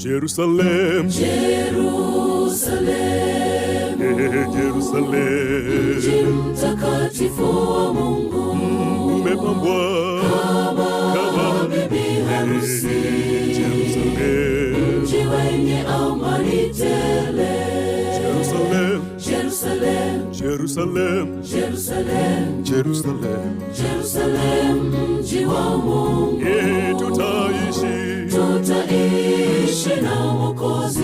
Jerusalem, Jerusalem, Jerusalem, mji mtakatifu wa Mungu, umepambwa kama bibi harusi. Jerusalem, mji wenye amani tele. Jerusalem, Jerusalem, Jerusalem, Jerusalem, Jerusalem, Jerusalem, mji wa Mungu. Tutaishi na Mwokozi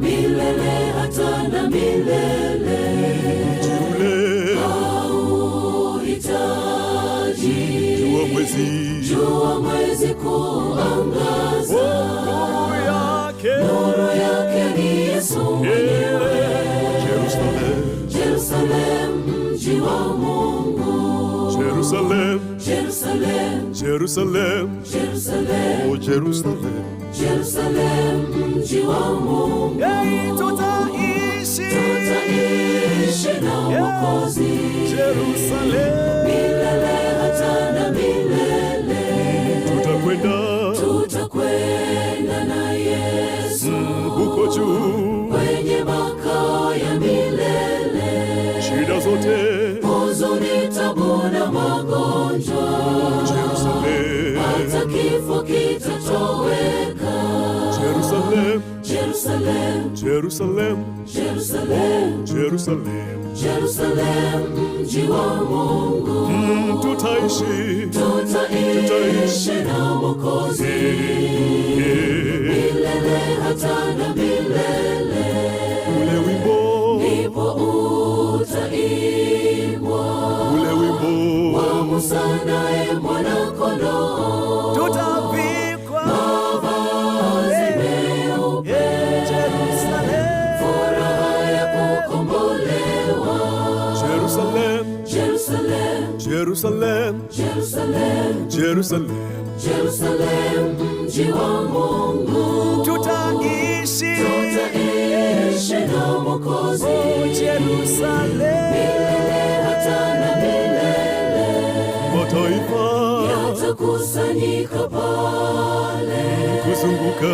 milele hata na milele. Mji ule hauhitaji jua mwezi kuangaza. Nuru yake ni Yesu mwenyewe. Jerusalem, mji wa Mungu. Jerusalem, Jerusalem, Jerusalem, Jerusalem, oh Jerusalem, Jerusalem, mji wa Mungu. Tutaishi na Mwokozi milele hata na milele. Tutakwenda na Yesu huko juu kwenye makao ya milele. Shida zote, huzuni, tabu na magonjwa, hata kifo kitatoweka. Jerusalem, Jerusalem, Jerusalem, Jerusalem, Jerusalem, Jerusalem, mji wa Mungu. Tutaishi na Mwokozi milele hata na milele. Ule wimbo ndipo utaimbwa, ule wimbo wa Musa naye Mwana-Kondoo. Tutavikwa mavazi meupe, furaha ya kukombolewa. Jerusalem, Jerusalem, Jerusalem, Jerusalem, Jerusalem, Jerusalem, mji wa Mungu. tutaishi na Mwokozi Jerusalem milele hata na milele. mataifa yatakusanyika pale kuzunguka